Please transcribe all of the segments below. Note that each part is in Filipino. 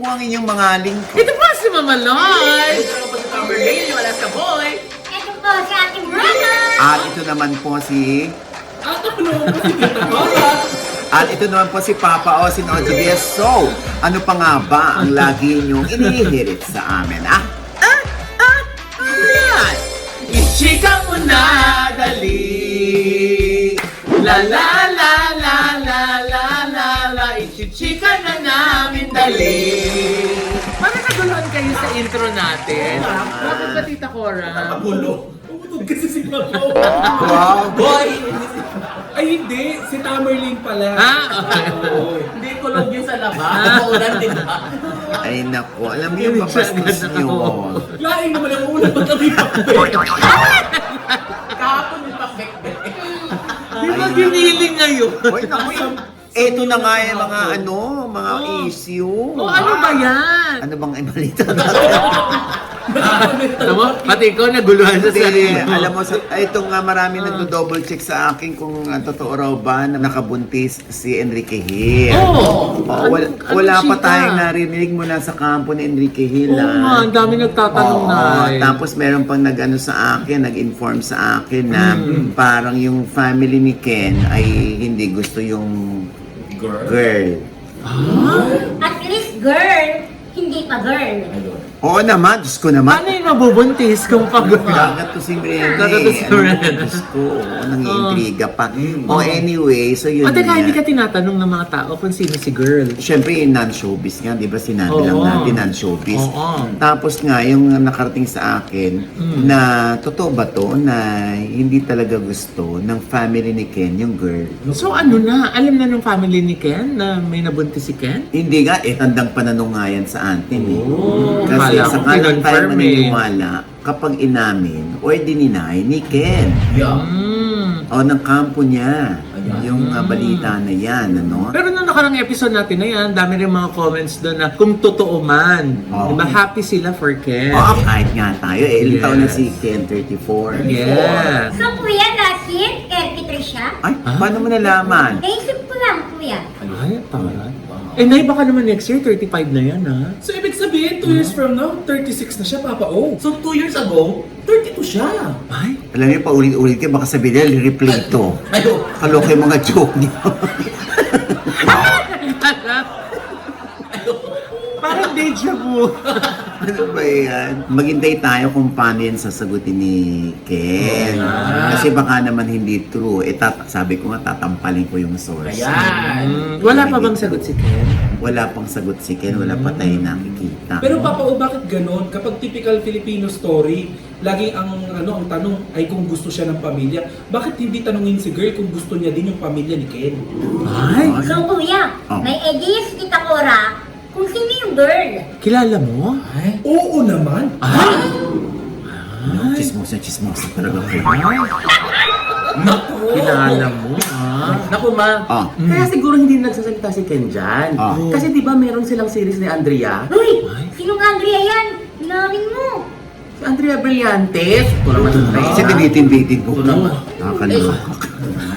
po ang inyong mga lingkod. Ito po si Mama Loy. Ito po si Tamerlane, yung Alaska Boy. Ito po si ating brother. At ito naman po si... At ako naman po si Tita Mama. At ito naman po si Papa Osin OGBS. So, ano pa nga ba ang lagi niyong inihirit sa amin? Ichika mo na, dali. La la la la la la la la. Ichichika na namin, dali. Parang naguluhan kayo sa intro natin. Bakit ba, Tita Cora? Magulo. Umutog kasi si Mama. Wow! Boy! Ay hindi, si Tamerlane pala. Hindi kulog yun sa labas. Maulan din ba? Ay naku, alam mo yung mapastos niyo. Laing naman ang ulan ba't kami pakbek? Kahapon yung pakbek-bek. Di ba giniling ngayon? Hoy, naku, eto na nga yung mga mga issue. O ano ba yan? Ano bang ibalita natin? Alam mo, pati ikaw naguluhan sa Kasi, sarili mo. alam mo, itong nga marami nagdo-double check sa akin kung totoo raw ba na nakabuntis si Enrique Hill. Oo. Wala pa tayong narinig mula sa kampo ni Enrique Hill. Oo nga, ang dami nagtatanong na. Tapos meron pang nag-ano sa akin, nag-inform sa akin na parang yung family ni Ken ay hindi gusto yung girl. At least girl, hindi pa girl. Oo naman, Diyos ko naman. Paano yung mabubuntis kung pag-uwi? Dagat to si Rene. Dagat to si Rene. Diyos ko, nang-intriga pa. Anyway, so yun At teka, hindi nga. ka tinatanong ng mga tao kung sino si girl. Siyempre, yung non-showbiz nga, di ba sinabi lang Oo. natin, non-showbiz. Oo. Tapos nga, yung nakarating sa akin, na totoo ba to, na hindi talaga gusto ng family ni Ken, yung girl. So ano na, alam na ng family ni Ken na may nabuntis si Ken? Hindi nga, tandang pananungayan sa atin eh. Oh, Kasi akala sa ko kanan tayo kinonfirm eh. maniniwala kapag inamin or dininay ni Ken. O ng kampo niya. Yung balita na yan, ano? Pero nung nakarang episode natin na yan, dami rin mga comments doon na kung totoo man, Oo. diba happy sila for Ken? Oo, kahit nga tayo. Ilang Yes. taon na si Ken? 34? Yes. So kuya, nasin, kay Patricia. Ay, paano mo nalaman? Naisip ko lang kuya. Ay, taray. Eh, Nay, baka naman next year, 35 na yan, ha? So ibig sabihin, 2 years from now, 36 na siya, Papa O. So 2 years ago, 32 siya. Ay, Alam niyo, paulit-ulit kayo, baka sabihin nila, replay to. Ayo. Kaloka yung mga joke niyo. parang deja vu. Ano ba yan? Maghintay tayo kung paano yan sasagutin ni Ken. Kasi baka naman hindi true. Sabi ko nga, tatampalin ko yung source. Ayan. Wala pa bang sagot si Ken? Wala pang sagot si Ken, wala pa tayo nakikita. Pero Papa O, bakit ganon? Kapag typical Filipino story, laging ang tanong ay kung gusto siya ng pamilya. Bakit hindi tanungin si girl kung gusto niya din yung pamilya ni Ken? Ay, So kuya, Oh. may idea si Tita Cora kung sino yung girl. kilala mo? Ay? Oo naman. Chismosa talaga kayo. Naku! Kilala mo, ha? Naku ma, Ah. kaya siguro hindi nagsasalita si Ken dyan. Ah. Kasi di ba meron silang series ni Andrea? Uy, sinong Andrea yan? Inamin mo. Si Andrea Brillantes. Ito naman yung Kasi tinitin-titin ko. Ito naman. Nakakalimutan.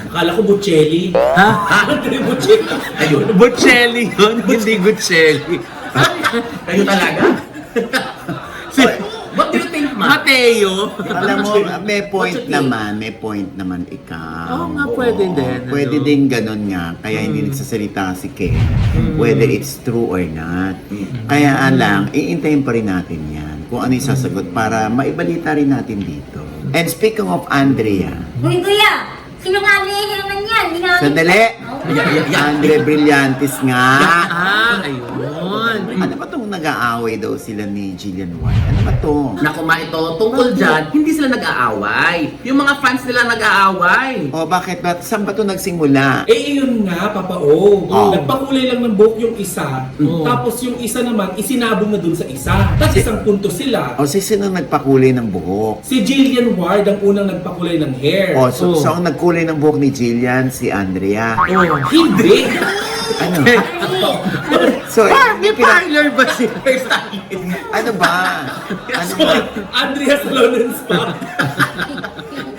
Akala ko Bocelli. Ha? Andre Bocelli. Ayun. Bocelli yun, hindi Guccelli. Kayo talaga? Si What do you think ma? Mateo. Alam mo, may point naman ikaw. Oo nga, pwede din, Pwede ano? din ganun nga, kaya hindi nagsasalita si Ken, whether it's true or not. Kaya lang, iintayin pa rin natin yan, kung ano yung sasagot para maibalita rin natin dito. And speaking of Andrea, Uy kuya, sinong Andrea niya naman yan? Inamin sandali! Andre Brillantes nga! Ayun. Ano ba itong nag-aaway daw sila ni Jillian White? Ano ba to? Naku ma, ito, tungkol dyan, hindi sila nag-aaway. Yung mga fans nila nag-aaway. O bakit ba? Saan ba ito nagsimula? Yun nga, Papa O. Oh. Nagpakulay lang ng buhok yung isa, tapos yung isa naman, isinabong na dun sa isa. Tapos isang punto sila. O sino nagpakulay ng buhok? Si Jillian Ward ang unang nagpakulay ng hair. O so ang nagkulay ng buhok ni Jillian, si Andrea. Hindi! Ano? So, May parlor ba siya? ano ba? Ano ba? Andrea Salon and Spa.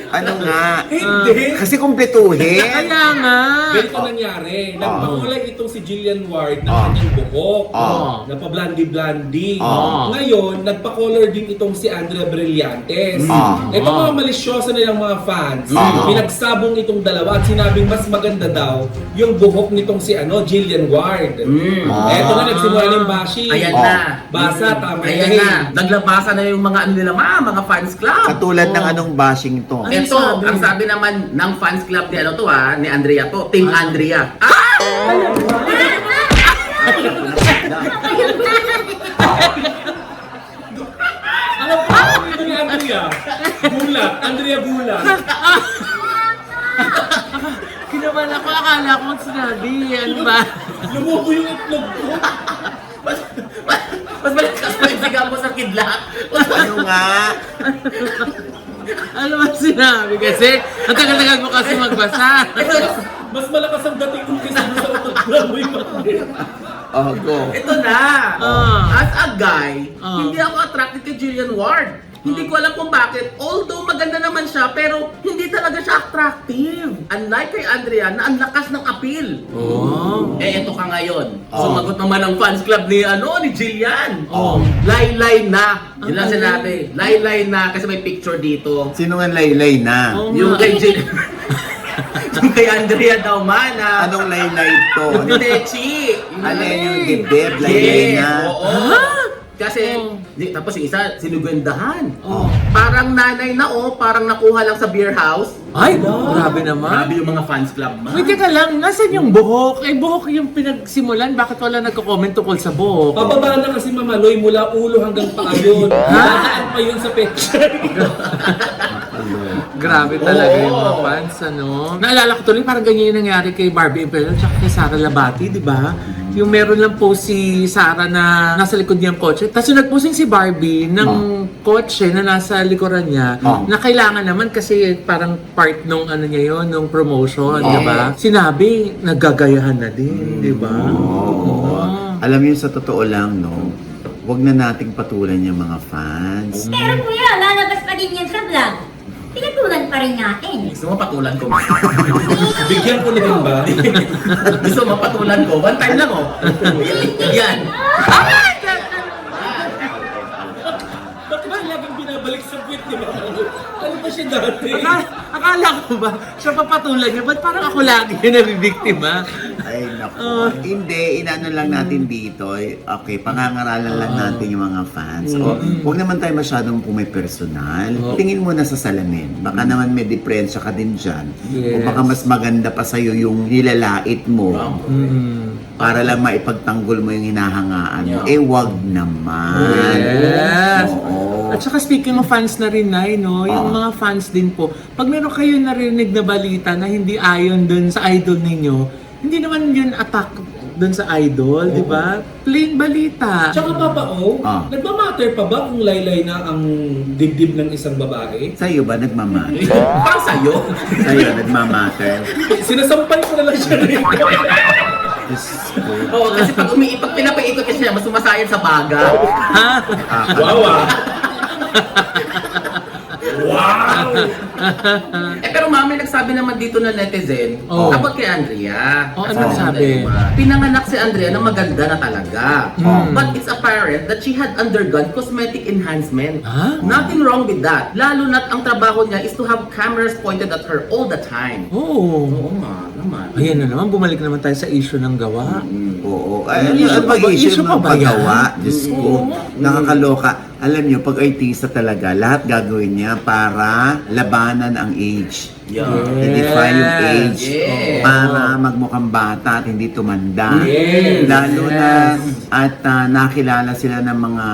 Ano nga? Hindi. Kasi kumpletuhin. Kaya nga. Ganito nangyari. Nagpakulay itong si Jillian Ward ng Ah. kanyang buhok. Ah. Nagpa-blondie-blondie. Ah. Ngayon, nagpa-color din itong si Andrea Brillantes. Ah. Ito mga malisyosa nilang mga fans. Ah. Pinagsabong itong dalawa at sinabing mas maganda daw yung buhok nitong si Jillian Ward. Eto na, nagsimula na yung bashing. Ayan Oh. na. Basa, tama Ayan yun. na. Naglabasa na yung mga ano nila, mga fans club. Katulad ng anong bashing to. Ano Ito, sabi? ang sabi naman ng fans club ni ni Andrea to, Team Andrea. Alam ko, ito ni Andrea. Gulat. Andrea Gulat. Kinabahan ako, akala ko sinabi. Ano ba? Lumubo yung itlog ko. Mas malakas pa yung sigaw mo sa kidlat. Ano nga? Ano ba sinabi? Kasi, ang tagal-tagal mo kasi magbasa. Mas malakas ang dating kong kaysa sa utot mo yung bakit. Oh, go. Ito na. As a guy, Ah. hindi ako attracted kay Jillian Ward. Hindi ko alam kung bakit. Although maganda naman siya, pero hindi talaga siya attractive. Unlike kay Andrea, na ang lakas ng appeal. Oh. Eto ka ngayon. Oh. Sumagot naman ang fans club ni Jillian. Oh. Laylay na. Yun lang Ang sinabi. Laylay na kasi may picture dito. Sino nga laylay na? Oh. Yung kay Jillian. Yung kay Andrea daw man. Anong laylay to? Yung Dechi. Ano yun yung dibdib? Laylay Yes, na? oo. Kasi, tapos yung isa, sinugendahan. Oh. Parang nanay na parang nakuha lang sa beer house. Ay, grabe naman. Grabe yung mga fans club, ma. Wait, teka lang, nasan yung buhok? Eh, buhok yung pinagsimulan. Bakit wala nagko-comment tungkol sa buhok? Pababa na kasi mamaloy mula ulo hanggang paa yun. Lahat pa yun sa picture. Grabe talaga yung mga Oo. fans, ano? Naalala ko tuloy, parang ganyan yung nangyari kay Barbie Imperial at kay Sara Labati, di ba? Yung meron lang po si Sara na nasa likod niyang kotse. Tapos yung nagposing si Barbie ng kotse na nasa likuran niya, na kailangan naman kasi parang part nung ano niya yun, nung promotion, di ba? Sinabi, naggagayahan na din, di ba? Oo. Alam niyo, sa totoo lang, no? Huwag na nating patulan yung mga fans. Pero kuya, lalabas pa din yan sa vlog. Pinatulan pa rin natin. Gusto mo patulan ko? Bigyan ko na din ba? Gusto mo patulan ko? One time lang, Yan. Bakit siya laging binabalik sa kwit, di ba? Ano ba siya dati? Akala ko ba, siya papatulan niya, ba't parang ako lagi yung nabibiktima? Ay, naku. Hindi, inano lang natin dito. Okay, pangangaralan lang natin yung mga fans. O, huwag naman tayo masyadong personal. Tingin mo na sa salamin. Baka naman may diferensya ka din dyan. O Yes. baka mas maganda pa sa'yo yung nilalait mo. Para lang maipagtanggol mo yung hinahangaan mo. Eh, wag naman. Yes. Oo. At saka speaking of fans na rin, Nay, no? Yung mga fans din po, pag meron kayo narinig na balita na hindi ayon dun sa idol ninyo, hindi naman yun attack dun sa idol, di ba? Plain balita. Tsaka Papa O, Ah. nagmamatter pa ba kung laylay na ang dibdib ng isang babae? Sa'yo ba nagmamatter? Parang sa'yo. Sa'yo nagmamatter? Sinasampal ko na lang siya rin. Diyos ko. Oo, kasi pag pinapaikot kasi siya, mas sumasayan sa baga. Wow ah. Wow! Pero mami, nagsabi naman dito na netizen, Oh. about kay Andrea. Oh, ano sabi? Pinanganak si Andrea na maganda na talaga. But it's apparent that she had undergone cosmetic enhancement. Ha? Nothing wrong with that. Lalo na't ang trabaho niya is to have cameras pointed at her all the time. Oo. Oo nga, naman. Ayan na naman, bumalik naman tayo sa issue ng gawa. Oo. Ano, Ay, issue ano pa ba ba? issue Issue ng pa ba yan? paggawa? Diyos ko. Nakakaloka. Alam niyo, pag artista talaga, lahat gagawin niya para labanan ang age. Yeah. I-define yung age Yes. para magmukhang bata at hindi tumanda. Yes. Lalo na at nakilala sila ng mga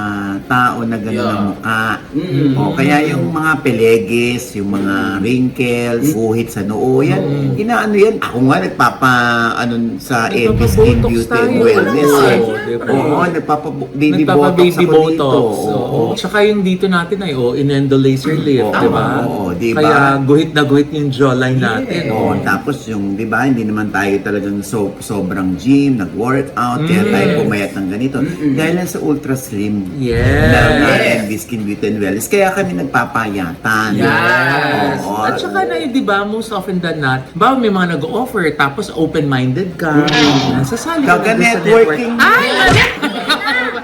tao na gano'n Yeah. ang mukha. Mm. O, kaya yung mga pelegis, yung mga wrinkles, guhit sa noo, yan, inaano yan. Ako nga ano sa Epi Skin Nagpapabotox Beauty and tayo. Wellness. Oo, Eh. diba? Oo, nagpapa-baby botox Nagpapa-baby ako botox. dito. Oo. Oo. Tsaka yung dito natin ay, inendo laser lift, Oo, di ba? oo, di ba? Kaya guhit na guhit yung yung jawline natin. Oo, tapos yung, di ba, hindi naman tayo talagang sobrang gym, nag-workout, kaya tayo pumayat ng ganito. Dahil lang sa ultra slim. Yes. And Skin Beauty and Wellness. Kaya kami nagpapayatan. Yes. Oo. At saka na, di ba, most often than not, ba may mga nag-offer, tapos open-minded ka. Sasali ka Kaga na doon sa networking. Ay, mali!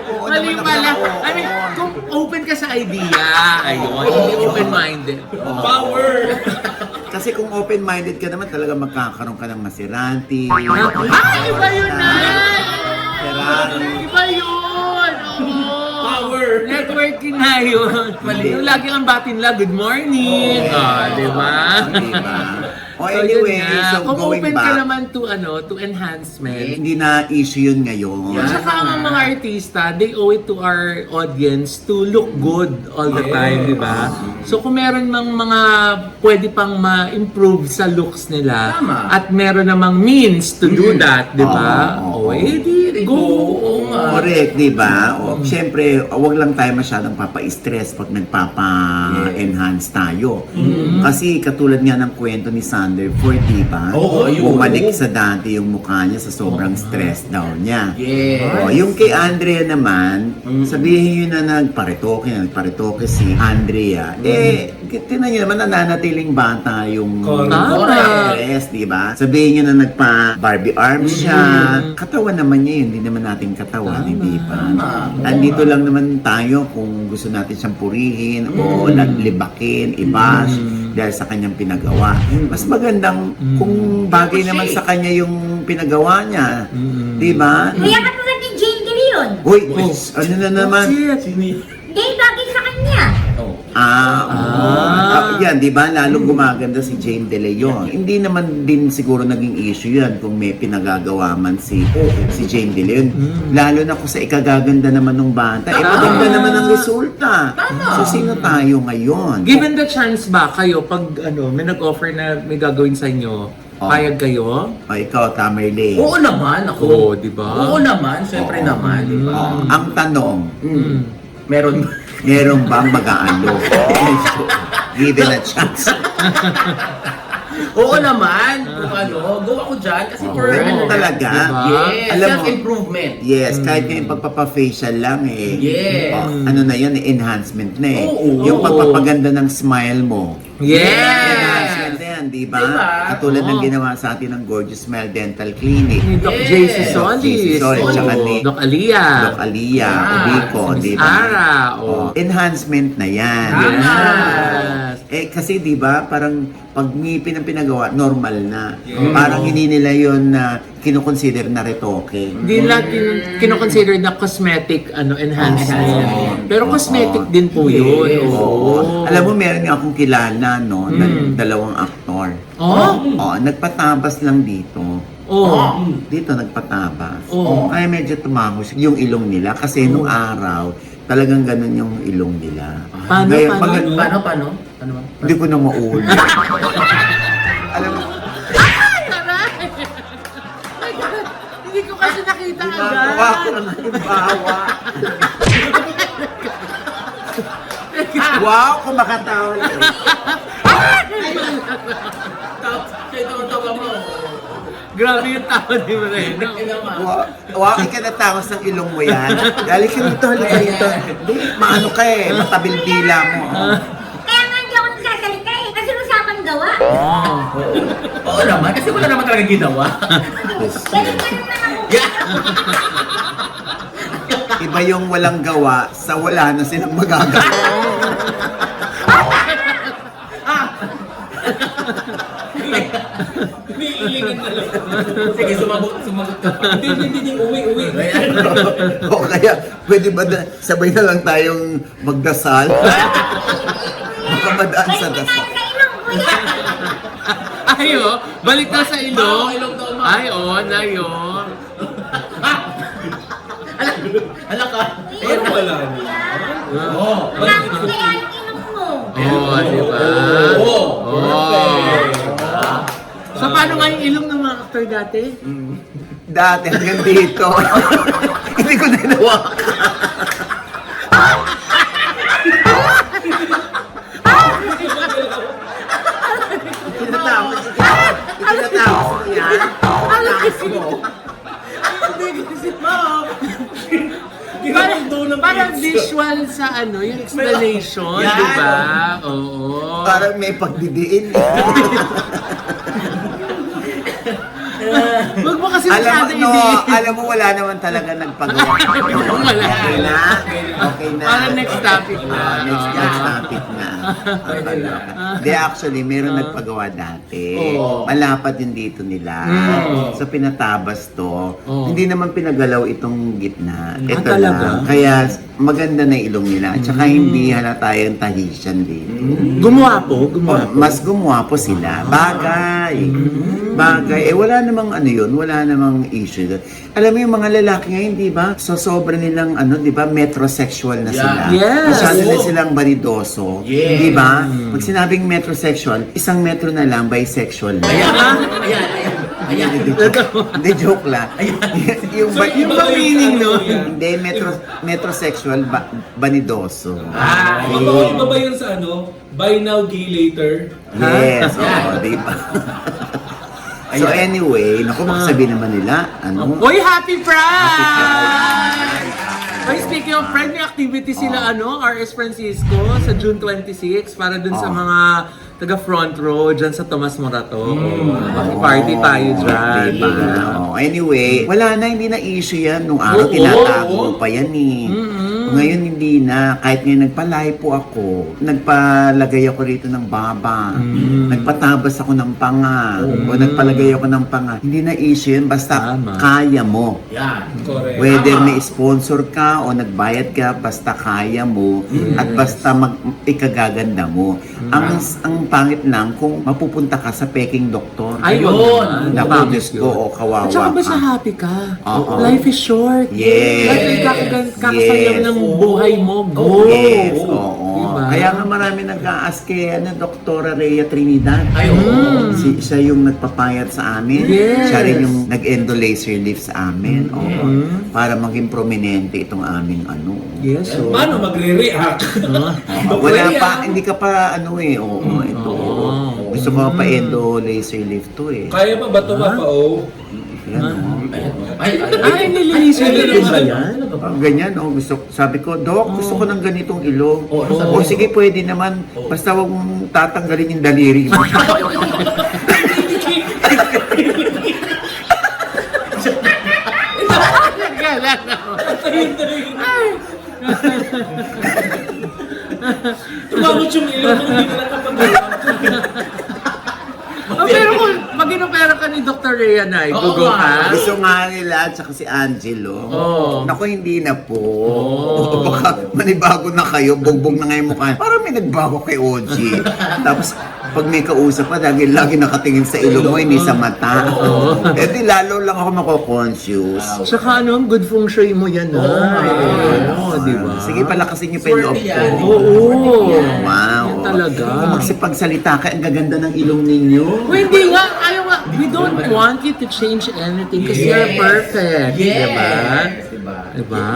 Oo Mali naman pala. ako. I mean, kung open ka sa idea, ayun, hindi open-minded. Power! Kasi kung open-minded ka naman, talaga magkakaroon ka ng Maserati. Ay, iba yun na! Ferrari. Iba yun! Oo. Power! Networking na yun. Mali. Yung lagi ang batin good morning. Di ba? Diba? O So, anyway, yun nga. so Kung going open ka back, naman to enhancement, hindi na issue yun ngayon. at saka ang mga artista, they owe it to our audience to look good all the time, di ba? So kung meron mang mga pwede pang ma-improve sa looks nila, Tama. at meron namang means to do that, di ba? Oo. Di, go! Oo nga. Correct, di ba? O, siyempre, wag lang tayo masyadong papa-stress pag nagpapa-enhance tayo. Kasi katulad nga ng kwento ni Sander Ford, di ba? Oo, ayun. Bumalik sa dati yung mukha niya sa sobrang stress daw niya. Yes. O, yung kay Andrea naman, sabihin nyo na nagparitoke si Andrea. Tinan nyo naman, nananatiling bata yung Tama. stress, di ba? Sabihin nyo na nagpa-Barbie arms siya. Katawan naman niya yun, hindi naman natin katawan, hindi ba? Andito lang naman tayo kung gusto natin siyang purihin o naglibakin, i-bash dahil sa kanyang pinagawa. Mas magandang kung bagay naman sa kanya yung pinagawa niya, di ba? Kaya katulad ni Jane De Leon. Uy, ano na naman? Hindi, bagay sa kanya. Yan, di ba? Lalong gumaganda si Jane De Leon. Hindi naman din siguro naging issue yan kung may pinagagawa man si Jane De Leon. Lalo na kung sa ikagaganda naman ng bata. Maganda naman ang resulta. So, sino tayo ngayon? Given the chance ba kayo, pag may nag-offer na may gagawin sa inyo, payag kayo? O, ikaw, Tamerlane. Oo naman ako. Oo, di ba? Oo naman, syempre naman, di ba? Ang tanong, Meron ba? meron bang mag-aalo? Given a chance. Oo naman, kung go ako dyan kasi for Ganun talaga. Diba? Yes, Alam mo, self-improvement. Yes, kahit yung pagpapafacial lang Yes. ano na yan, enhancement na eh. Oo. Yung pagpapaganda ng smile mo. Yes! Enhancement na yan, di ba? Diba? Katulad ng ginawa sa atin ng Gorgeous Smile Dental Clinic. Ni Doc Yes. JC Doc JC Solis. Solis, tsaka ni Doc Alia. Doc Alia, Yeah. Ubico, Si Miss di ba? Ara, Enhancement na yan. Tama. Yes. Kasi di ba, parang pag ngipin ang pinagawa, normal na. Parang hindi nila yun na kinukonsider na retoke. Hindi lang kinoconsider na cosmetic enhancement. Pero cosmetic din po yun. Yes. Oo. Alam mo, meron nga akong kilala, no, na dalawang aktor. Oh? Nagpatabas lang dito. Oh. Dito nagpatabas. Oo. Kaya medyo tumangos yung ilong nila kasi nung araw, talagang ganun yung ilong nila. Paano, Ngayon, paano? Paano? Ano ba? hindi ko na maulit. Alam mo, Hindi ko kasi nakita ginagawa ko agad. ng halimbawa. Wow, kung makatawa lang. Tawa mo. Grabe yung tawa ni Moreno. Wow, ikinatangos ng ilong mo yan. Halika rito, halika rito. Maano ka eh, matabil-bila mo. Kaya nga hindi ako nagsasalita eh. Kasi usapang gawa. Oo naman, kasi wala naman talaga ginawa. Ganun-ganun na ako. Iba yung walang gawa sa wala na silang magagawa. Umiilingan na lang. Sige, sumagot ka pa. Hindi, uwi. O kaya, pwede ba sabay na lang tayong magdasal? Baka madaan sa Balik na dasal. tayo sa ilong, kuya. Ay, balik na sa ilong. Ilong daw, ma. Ay, na yun. Hala ka. Ano wala niya? Oo. Tapos kaya yung ilong mo. Di ba? So, paano nga yung ilong ng mga actor dati? Dati hanggang dito. Hindi ko ninawa. ng Parang pizza. visual sa yung explanation, Yan. di ba? Oo. Parang may pagdidiin. Huwag mo kasi alam masyado mo, no, i-diin. alam mo, wala naman talaga nagpagawa. Wala. Okay na? Okay na. Parang next topic na. Next topic na. Hindi, actually, meron nagpagawa dati. Oo. Malapad din dito nila. Oo. So, pinatabas to. Oo. Hindi naman pinagalaw itong gitna. Ito talaga? lang. Kaya, maganda na ilong nila. At saka, hindi halata yung Tahitian dito. Gumawa po, Mas gumuwapo sila. Bagay. Bagay. Eh, wala namang yun. Wala namang issue doon. Alam mo yung mga lalaki ngayon, di ba? So, sobra nilang, di ba, metrosexual na sila. Yes. Masyado na silang baridoso. Yes. Di ba? Pag sinabing metrosexual, 1 metro na lang, bisexual na. Hindi, joke lang. yung, So, yung iba ba yung meaning, no? yan? Hindi, metrosexual, banidoso. Iba ba yun sa buy now, gay later? Yes, oo, di ba? So anyway, naku, makasabi naman nila, Uy, Happy Pride! Pride! Uy, speaking of Pride, may activity sila, RS Francisco sa June 26 para dun sa mga taga front row dyan sa Tomas Morato. Party tayo dyan. Diba? Anyway, wala na, hindi na issue yan. Nung araw, Oo, tinatago pa yan eh. Ngayon hindi na. Kahit ngayon nagpalay po ako, nagpalagay ako rito ng baba. Nagpatabas ako ng panga. O nagpalagay ako ng panga. Hindi na issue yan. Basta Tama. kaya mo. Yan. Correct. Whether may sponsor ka o nagbayad ka, basta kaya mo at basta ikagaganda mo. Ang pangit lang kung mapupunta ka sa peking doktor. Ayun. Naku, Diyos ko, o kawawa At saka ba sa ka. happy ka? Oo. Life is short. Yes. Life is kakasayang Yes. ng buhay mo. Go! Yes, oo. Diba? Kaya nga marami nag-a-ask kay Dr. Rhea Trinidad. Siya yung nagpapayat sa amin. Yes. Siya rin yung nag-endo laser lift sa amin. Oo. Para maging prominente itong aming Yes, so. Paano magre-react? Wala pa, hindi ka pa oo, ito. Gusto ko pa endo laser lift to eh. Kaya pa ba ito mapa-o? Yan, Ay, nililisip din ba yan? Ganyan, sabi ko, Dok, gusto ko ng ganitong ilong. O sige, pwede naman. Basta huwag mong tatanggalin yung daliri mo. Tumamot yung ilong kung hindi ka nakapagawa. Pero kung mag-inopera ka ni Dr. Rhea na, gugo ka? Gusto nga nila, tsaka si Angelo. Naku, hindi na po. Baka manibago na kayo, bugbog na ngayon mukha. Parang may nagbago kay OG. Tapos, pag may kausap pa, lagi nakatingin sa ilong mo, hindi sa mata. Eh di lalo lang ako mako-conscious. Tsaka good feng shui mo yan, di ba? Sige, palakasin niyo pa yung loob ko. Oo. Wow. Yan talaga. Kung magsipagsalita ka, ang gaganda ng ilong ninyo. Hindi nga, ayaw nga. We don't want you to change anything because you're perfect. Diba? Diba?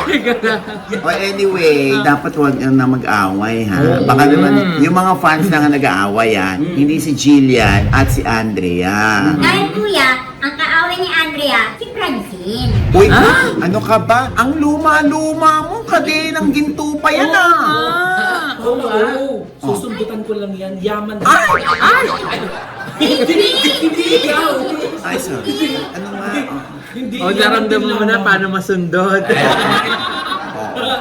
O anyway, dapat huwag na mag-away ha. Baka naman, yung mga fans na nga nag-aaway hindi si Jillian at si Andrea. Dahil kuya, ang kaaway ni Andrea, si Francine. Uy, ano ka ba? Ang luma-luma mo, kadinang ginto pa yan Oo. Susundutan ko lang yan. Yaman. Hindi ikaw. Ay, sorry. Ano nga? Hindi. O, naramdaman mo na paano masundot.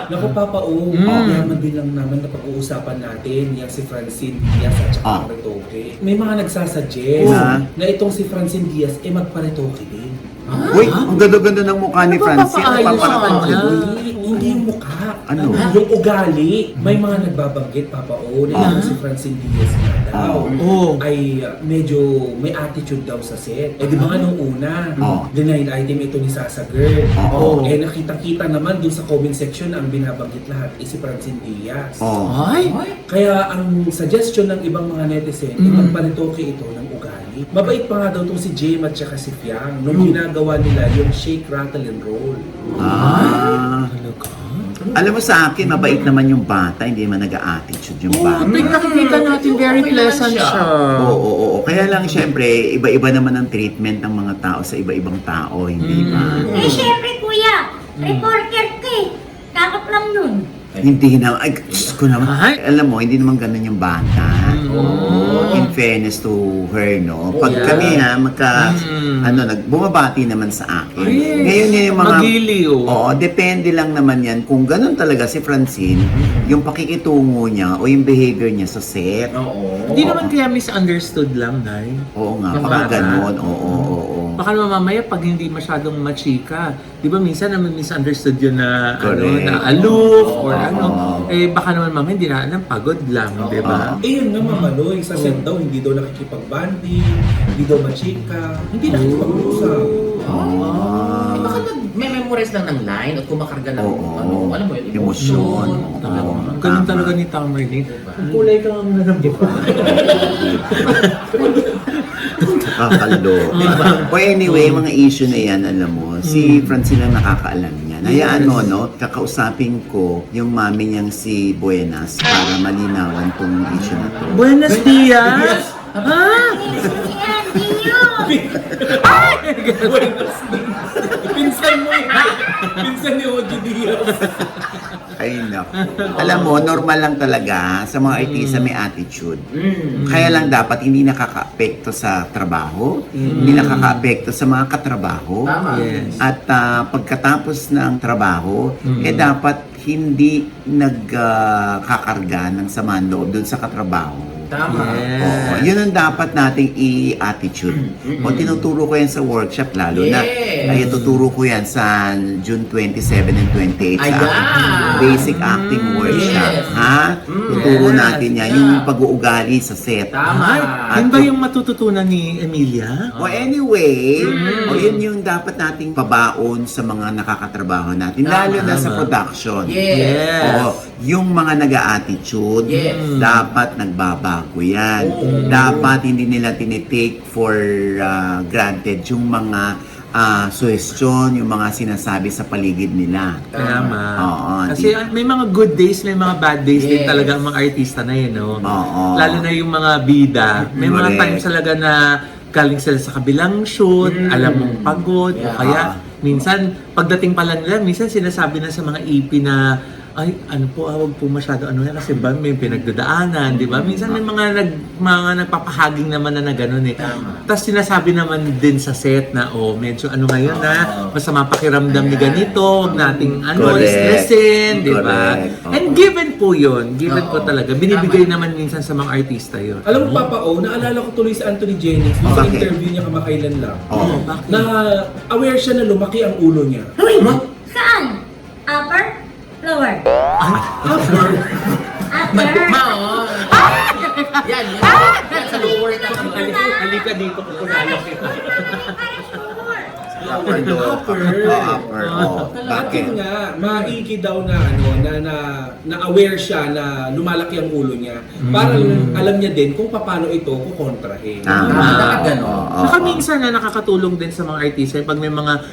Naku, Papa O, yaman din lang naman na pag-uusapan natin yung si Francine Diaz at saka Paretoke. May mga nagsasuggest na itong si Francine Diaz magparetoke din. Uy, ang ganda-ganda ng mukha ni Francine. Papaayos sa kanya. Hindi yung mukha. Ano? Yung ugali. May mga nagbabanggit, Papa O, na itong si Francine Diaz nga daw ay medyo may attitude daw sa set. Eh di ba nga nung una, denied item ito ni Sasa Girl. Eh nakita-kita naman dun sa comment section na ang binabanggit lahat is si Francine Diaz. Ay? Kaya ang suggestion ng ibang mga netizen, magparitoke ito ng ugali. Mabait pa nga daw itong si Jem at saka si Fiang nung ginagawa nila yung shake, rattle, and roll. Alam mo sa akin, mabait naman yung bata, hindi man nag-a-attitude yung bata. Nakikita natin very pleasant siya. Oo. Kaya lang, syempre, iba-iba naman ang treatment ng mga tao sa iba-ibang tao, hindi ba? Eh, syempre kuya, Reporter ka eh. Kakap lang nun. Hindi na, ay, Diyos ko naman. Ay. Alam mo, hindi naman ganun yung bata. Oo. In fairness to her, no? Pag kami bumabati naman sa akin. Ay, Ngayon yung mga... magiliw. Oo, depende lang naman yan. Kung ganun talaga si Francine, yung pakikitungo niya o yung behavior niya sa set. Oo. Hindi naman kaya misunderstood lang, Nay. Oo nga, Yung baka bata. ganun. Oo. Baka naman mamaya pag hindi masyadong machika, di ba minsan naman misunderstood yun na, Correct. na aloof or Oo. baka naman mamaya hindi na alam, pagod lang, di ba? Yun nga mamaloy, sa set daw, hindi daw nakikipag-banding, hindi daw machika, hindi nakikipag-usap. Baka nag-memorize lang ng line at kumakarga ng Oo. alam mo yun, Emosyon. Talaga. Oo, Ganun tama. talaga ni Tamerlane. Ang kulay ka nga na Kakalo. O anyway, mga issue na yan, alam mo, si Francine ang nakakaalam niyan. Hayaan mo, no? Kakausapin ko yung mami niyang si Buenas para malinawan tong issue na to. Buenos dias! Ha? Yan, Dio! Pinsan mo yun. Pinsan ni Oji Diaz. Ay, naku. Alam mo, normal lang talaga sa mga artista may attitude. Kaya lang dapat hindi nakaka-apekto sa trabaho, hindi nakaka-apekto sa mga katrabaho. Tama. Yes. At pagkatapos ng trabaho, dapat hindi nagkakarga ng samaan loob dun sa katrabaho. Tama. Oo, yun ang dapat nating i-attitude. O tinuturo ko yan sa workshop, lalo na ay tuturo ko yan sa June 27 and 28 sa Ayan. aking basic acting workshop. Yes. Ha? Tuturo natin yan, yung pag-uugali sa set. Tama. Yun ba yung matututunan ni Emilia? O anyway, o yun yung dapat nating pabaon sa mga nakakatrabaho natin, lalo na sa production. Yes. Oo, yung mga nag-a-attitude, Yes. dapat nagbabago yan. Dapat hindi nila tinitake for granted yung mga suggestion, yung mga sinasabi sa paligid nila. Tama. Oo, Kasi may mga good days, may mga bad days din Yes. talaga ang mga artista na yun, no? Oo. Lalo na yung mga bida. May mga Correct. times talaga na galing sila sa kabilang shoot, alam mong pagod, o Yeah. kaya minsan, pagdating pa lang nila, minsan sinasabi na sa mga EP na ay, ano po, huwag po masyado ano yan kasi ba may pinagdadaanan, di ba? Minsan may mga nagpapahaging naman na gano'n eh. Tapos sinasabi naman din sa set na, medyo ano ngayon na, masama pakiramdam ni ganito, huwag nating Correct. stressin, di ba? Correct. Oo. And given po yun, given po talaga, binibigay naman minsan sa mga artista yun. Alam mo, Papa O, naalala ko tuloy si Anthony Jennings sa Bakit? interview niya kamakailan lang. Oo. Na aware siya na lumaki ang ulo niya. Saan? Upper? Lower? Upper? Mao. Yan. Yan sa lower ka. Halika dito, kukunala kita. Upper. Oo. Bakit Bakit? nga, maiki daw na na aware siya na lumalaki ang ulo niya. Parang alam niya din kung paano ito kukontrahin. Tama. Ganon. Oo. Saka minsan na nakakatulong din sa mga artista pag may mga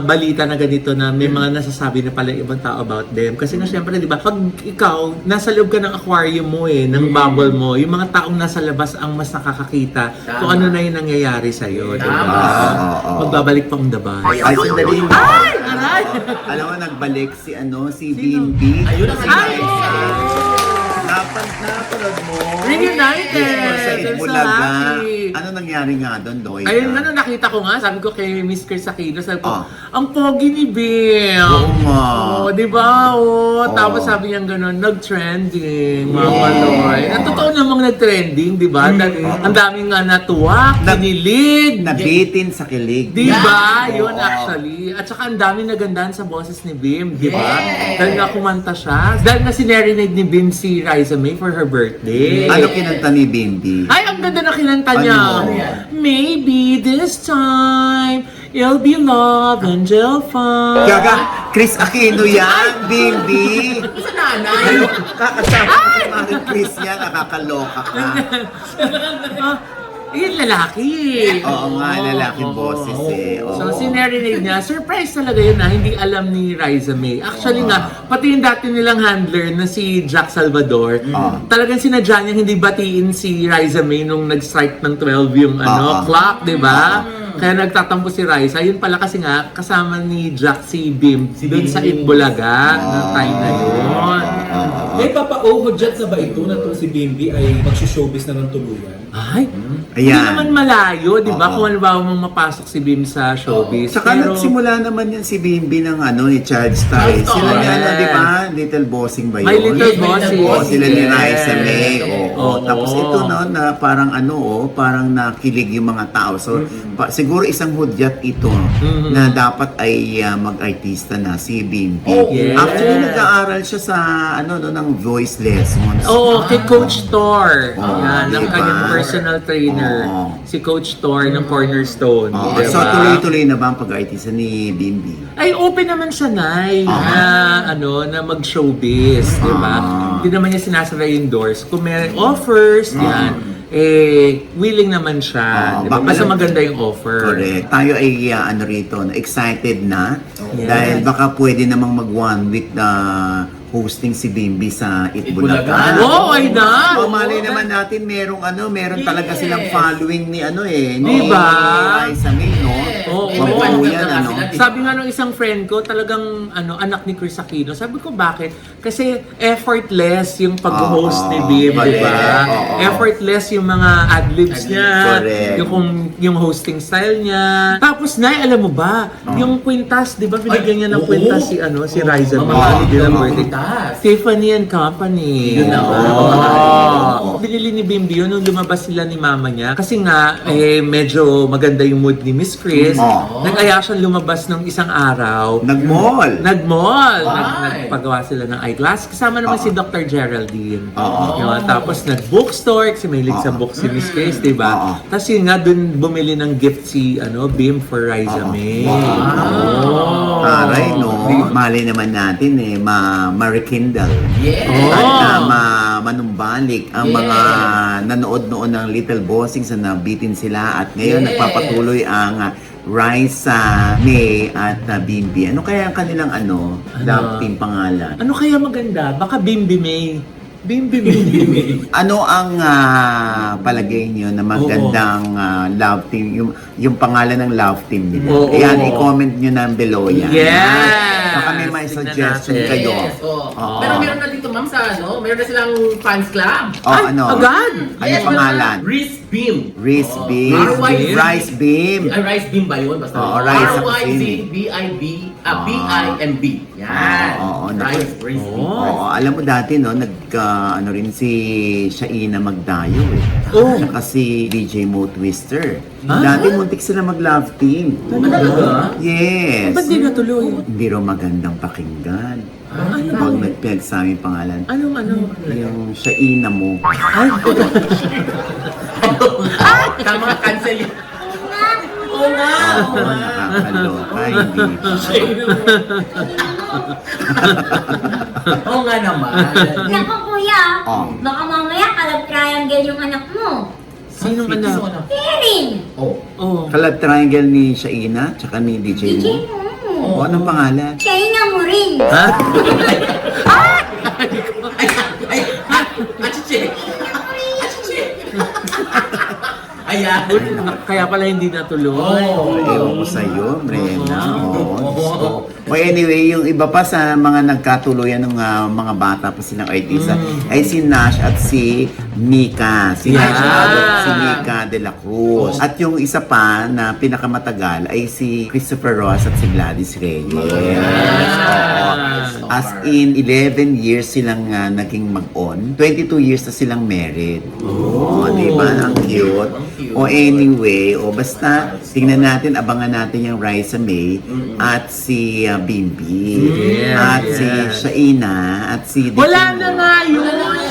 balita na ganito na may mga nasasabi na pala ibang tao about them. Kasi nga syempre, di ba, pag ikaw, nasa loob ka ng aquarium mo ng bubble mo, yung mga taong nasa labas ang mas nakakakita kung ano na yung nangyayari sa'yo. Di ba? Oo. Magbabalik pang dabas. Ay, sandali. Aray! Alam mo, nagbalik si Bimbi. Ayun ang Ay! Napanood mo? Reunited! Sa I'm so Itbulaga. happy. Ano nangyari nga doon, Doy? Ayun, nakita ko nga, sabi ko kay Miss Chris Aquino, sabi ko, Ah. ang pogi ni Bim. Oo nga. Oo, di ba? Oo. Oo. Tapos sabi niya gano'n, nag-trending, mga maloy. At totoo namang nag-trending, di ba? Ang daming nga natuwa, kinilig. Nabitin sa kilig. Di ba? Oo. Yun actually. At saka ang daming nagandahan sa boses ni Bim, di ba? Yes. Dahil nga kumanta siya. Dahil nga sinerenade ni Bim si Riza May for her birthday. Ano kinanta ni Bimbi? Ay, ang ganda na kinanta niya. Ano? Maybe this time, it'll be love and jail fun. Gaga, Chris Aquino yan, Bimbi. Sa nanay. Kakasama ko si Maring Chris yan, nakakaloka ka. Yung lalaki. Oo nga, lalaking boses eh. Oo. So, sinerenade niya. Surprise talaga yun na hindi alam ni Riza May. Actually nga, pati yung dati nilang handler na si Jack Salvador, talagang sinadya niya hindi batiin si Riza May nung nag-strike ng 12 yung Oo. clock, di ba? Kaya nagtatampo si Raisa. Yun pala kasi nga, kasama ni Jack si Bim doon sa Itbulaga na time na yun. May papauhodjat na ba ito na itong si Bimbi ay magsushowbiz na ng tuluyan? Ay, hindi Ayan. naman malayo, di ba? Oo. Kung halimbawa mong mapasok si Bim sa showbiz. Saka nagsimula naman yan si Bimbi ng ni Child Star. Child Star. Sila ni Yes. di ba? Little Bossing ba yun? My Little Yes, My Bossing. Little Oo, sila ni Yes. Raisa May. Oo. Oo. Tapos ito na parang parang nakilig yung mga tao. So, siguro isang hudyat ito na dapat ay mag-artista na si Bimbi. Oh, yes. Actually, nag-aaral siya sa ng voice lessons. Oo, kay Coach Thor. Oo, Yan, ng diba? kanyang personal trainer. Oo. Si Coach Thor ng Cornerstone. Oo. Diba? So, tuloy-tuloy na ba ang pag-artista ni Bimbi? Ay, open naman siya, Nay, na mag-showbiz, di ba? Hindi naman niya sinasara yung doors. Kung may offers, yan, willing naman siya. Di ba? Basta maganda yung offer. Correct. Tayo ay rito, excited na. Yes. Dahil baka pwede namang mag 1 week na hosting si Bimbi sa Itbulaga. Itbulaga. Oh, ay na! Malay naman natin meron talaga Yes. silang following ni Diba? Raisa May, no? Oo. Mabuo Oo. yan, Sabi nga nung isang friend ko, talagang anak ni Chris Aquino. Sabi ko, bakit? Kasi effortless yung pag-host ni Bim, di ba? Oo. Effortless yung mga ad-libs niya, Correct. yung hosting style niya. Tapos, Nay, alam mo ba, yung kwintas, di ba, binigyan niya ng kwintas si Raisa May. Di ba, birthday? Tiffany and Company. Yun na. Binili ni Bimbi yun nung lumabas sila ni mama niya. Kasi nga, medyo maganda yung mood ni Miss Chris. Nag-aya siya lumabas ng isang araw. Nag-mall. Nag-mall. Ay. Nagpagawa sila ng eyeglass. Kasama naman si Dr. Geraldine. Oo. Yun, tapos nag-bookstore kasi may si books si Miss Chris, di ba? Oo. Tapos yun nga, dun bumili ng gift si Bim for Raisa May. Wow. Taray, no? Malay naman natin ma-rekindle. Yes. At manumbalik ang Yes. mga nanood noon ng Little Bossings na nabitin sila at ngayon Yes. nagpapatuloy ang Raisa May at Bimbi. Ano kaya ang kanilang love team pangalan? Ano kaya maganda? Baka Bimbi May. Bimbi May. Ano ang palagay niyo na magandang love team, yung pangalan ng love team nila? Oo. Ayan, i-comment niyo na below yan. Yes! Baka may Tignan suggestion natin. kayo. Yes. Oo. Pero meron na dito, ma'am, meron na silang fans club. Oh, ano? Agad? Ano pangalan? Rice Beam. Rice Oh. Beam. R-Y-Z. Rice Beam. Ay, Rice Beam ba yun? Basta Oo, Rice ang R-Y-Z-B-I-B, B-I-M-B. Yan. Oo, Rice Beam. Oo, alam mo dati rin si Shaina Magdayo Oh. Tsaka si DJ Mo Twister. Ah? Dati muntik sila mag-love team. Talaga? Yes. Ba't di natuloy? Hindi raw magandang pakinggan. Ano? Pag nagpeg sa aming pangalan. Ano? Yung Shaina mo. Ay, Tama, cancel yun. Oo nga. Oo, nakakaloka. Hindi. Oo nga naman. Naku kuya, Oh. baka mamaya kalab triangle yung anak mo. sinong anak? Erin! Oh. Oh. Kalab triangle ni Shaina, tsaka ni DJ DJ mo. mo. O, anong pangalan? Shaina mo rin. Ha? Ay, achiche. Achiche. Ayan. Kaya pala hindi natuloy. Oh. Ewan ko sa'yo, Brenda. Oo. So, anyway, yung iba pa sa mga nagkatuluyan ng mga bata pa silang artista ay si Nash at si Mika. Si Yeah. Nash at si Mika de la Cruz. At yung isa pa na pinakamatagal ay si Christopher Ross at si Gladys Reyes. Oo. As in, 11 years silang naging mag-on. 22 years na silang married. Oh, di ba? Ang cute. O anyway, basta tingnan natin, abangan natin yung Raisa May at si Bimbi. Yes, At yes. si Shaina at si DJ Wala Mo. na nga yun.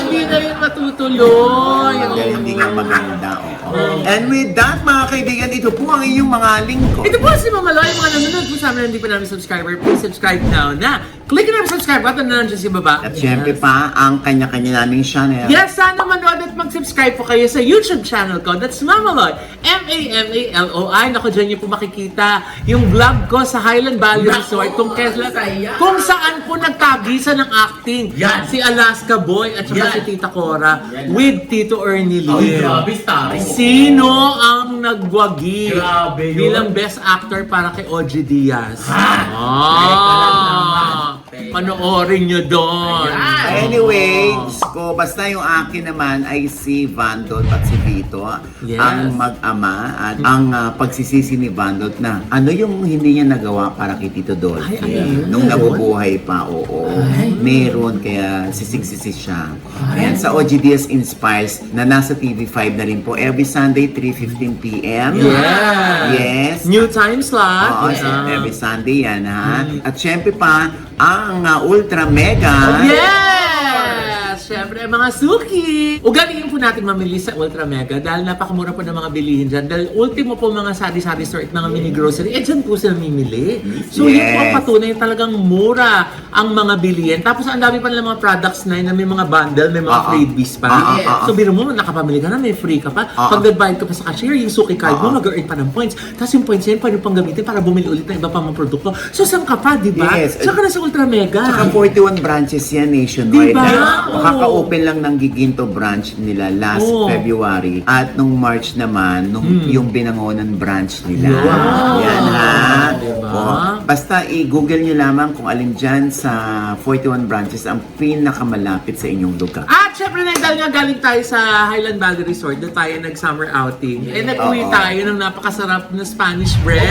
Hindi na yun matutuloy. Dahil hindi nga maganda. Oo. And with that, mga kaibigan, ito po ang inyong mga lingkod. Ito po si Mama Loy, mga nanonood po sa amin, hindi pa namin subscriber. Please subscribe now na. Click na ang subscribe button na nandiyan sa baba. At syempre pa, ang kanya-kanya naming channel. Yes, sana manood at mag-subscribe po kayo sa YouTube channel ko. That's Mamaloy. M-A-M-A-L-O-I. Naku, dyan niyo po makikita yung vlog ko sa Highland Valley Resort. Kung saan po nagtagisa ng acting. Yan. Si Alaska Boy at saka Yan. si Tita Cora Yan. with Tito Ernie Ay, Lim. grabe, starring. Sino ang nagwagi Grabe yun. bilang best actor para kay OG Diaz? Teka lang naman. Teka. Panoorin nyo doon. Ayan. Anyway, ko basta yung akin naman ay si Vandal at si Vito, Yes. ang mag-ama at ang pagsisisi ni Vandal na ano yung hindi niya nagawa para kay Tito Dolphy nung nabubuhay pa, oo. Meron, kaya sisig-sisi siya. Ayan, sa OGDS Inspires na nasa TV5 na rin po every Sunday 3:15 p.m. Yeah. Yes. New time slot. Oo, every Sunday yan, ha? At syempre pa, ang Ultra Mega. Yes! Siyempre, mga suki! Ugaliin po natin mamili sa Ultra Mega dahil napakamura po ng mga bilihin dyan. Dahil ultimo po mga sari-sari store at mga mini grocery, dyan po sila mimili. So, yun po ang patunay talagang mura ang mga bilihin. Tapos, ang dami pa nila mga products na yun na may mga bundle, may mga freebies pa. So, biro mo, nakapamili ka na, may free ka pa. Pag nag-bayad ka pa sa cashier, yung suki card mo, mag-earn pa ng points. Tapos yung points yan, pwede pang gamitin para bumili ulit ng iba pang mga produkto. So, saan ka pa, di ba? Yes. Saan ka na sa Ultra Mega? Saka 41 branches yan nationwide. Diba? Makaka-open lang ng Giginto branch nila last February. At nung March naman, yung Binangonan branch nila. Wow. Yan ha. Diba? Basta i-google nyo lamang kung alin dyan sa 41 branches ang pinakamalapit sa inyong lugar. At syempre na dahil nga galing tayo sa Highland Valley Resort, doon tayo nag-summer outing. Eh nag-uwi tayo ng napakasarap na Spanish bread,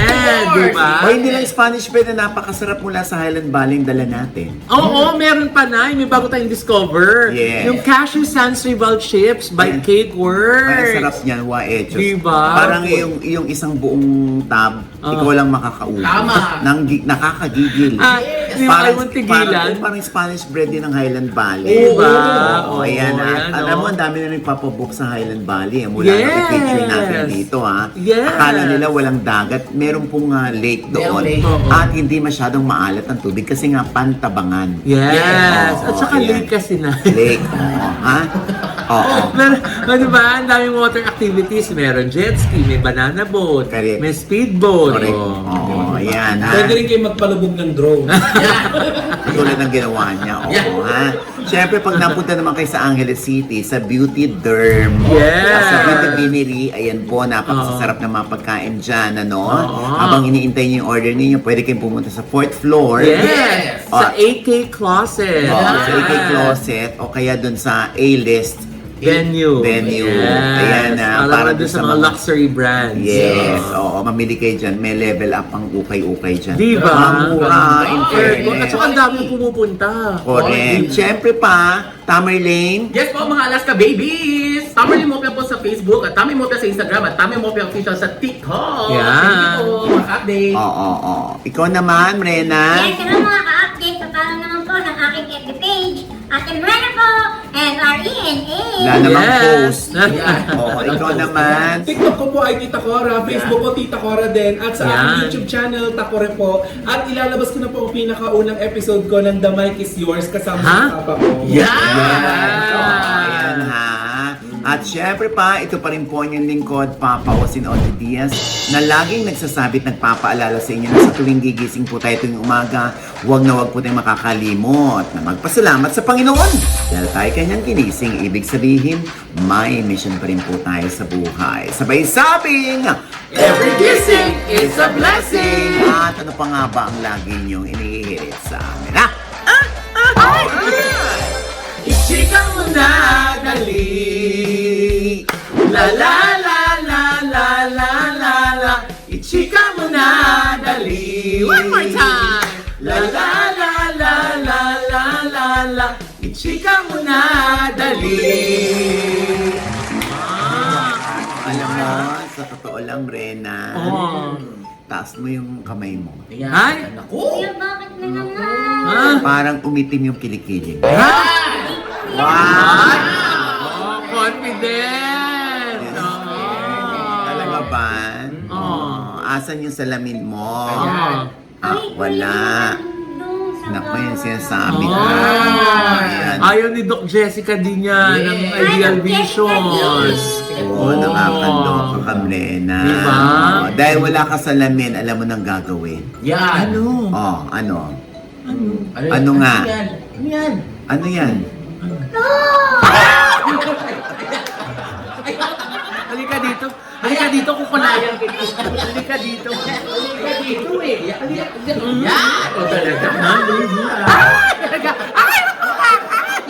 di ba? O hindi lang Spanish bread na napakasarap mula sa Highland Valley ang dala natin. Oo, meron pa na. May bago tayong discover. Yes. Yung Cashew Sans Rival Chips by Ayan. Cake Works. Ay, sarap niyan, Hechos. Diba? Parang yung isang buong tab, ikaw lang makakauwi. Tama. Nakakagigil. Di ba kayo mong tigilan? Parang Spanish bread din ng Highland Valley. Diba? Oo, ayan. ayan, Alam mo, oh. ang dami na nagpapabook sa Highland Valley. Mula Yes. na i-picture natin dito, ha. Yes. Akala nila walang dagat. Meron pong lake doon. lake. Oo. At hindi masyadong maalat ang tubig kasi nga pantabangan. Yes. Oo, At saka ayan. late kasi na. Lake. Oo, ha? Oo. Di ba? Ang daming water activities. Meron jet ski, may banana boat, Correct. may speedboat. Correct. Oh, Oo, ayan, ha. Pwede rin kayo magpalubog ng drone. Tulad ng ginawa niya. Oo, ha? Siyempre, pag napunta naman kayo sa Angeles City, sa Beauty Derm, Yes. sa Beauty Vinery, ayan po, napakasarap na mga pagkain dyan, ano? Habang iniintay niyo yung order niyo, pwede kayong pumunta sa 4th floor. Yes! Sa AK Closet. Sa AK Closet, o kaya dun sa A-list Venue. Yes. Ayan, para doon sa mga luxury brands. Yes, oo, mamili kayo dyan. May level up ang ukay-ukay dyan. Di ba? Mura, in fairness. At saka ang dami pumupunta. Correct. Siyempre pa, Tamerlane, Yes po mga Alaska babies! Tamerly Mopia po sa Facebook at Tami Mopia sa Instagram at Tami Mopia Official sa TikTok. Yeah. Thank you po, mga update. oo. Ikaw naman, Rena. Yes, hello mga ka-update. Papalo naman po ng aking FB page. Ate Mirena po, M-R-E-N-A. Wala namang Yes. post. Oo, ikaw naman. TikTok ko po ay Tita Cora, Facebook ko Tita Cora din, at sa aking Yan. YouTube channel, Takore po. At ilalabas ko na po ang pinakaunang episode ko ng The Mic Is Yours kasama Ha? sa papa ko. Yeah! Ayan ha. At syempre pa, ito pa rin po ang lingkod, Papa Osin Ocho Diaz, na laging nagsasabit, nagpapaalala sa inyo na sa tuwing gigising po tayo tuwing umaga, huwag na huwag po tayong makakalimot na magpasalamat sa Panginoon. Dahil tayo kanyang ginising, ibig sabihin, may mission pa rin po tayo sa buhay. Sabay sabing, Every kissing is a blessing! At ano pa nga ba ang lagi niyong inihirit sa amin, ha? Ichika mo na dali. La la la la la la la la. Ichika mo na dali. One more time. La la la la la la la la. Ichika mo na dali. Alam mo, sa totoo lang, Rena, taas mo yung kamay mo. Ayan. Ay! Naku! Kuya, bakit na naman? Parang umitim yung kilikili. Wow! Oh, confident! Yes. Oh. Talaga ba? Oh. Asan yung salamin mo? Oh. Wala. Naku, yung sinasabi ko. Oh. Ayan. Ayaw ni Doc Jessica din niya ng Yes. Ideal Ay, Doc Visions. Oo, nakakaloka ka, Rena. Diba? Dahil wala ka salamin, alam mo nang gagawin. Yan! Ano? Oh, ano? Ano, Ano nga? yan? Ano yan? Ano yan? Halika dito, Halika dito, kukulayan kita. Halika dito. Halika dito eh. Yan! O talaga.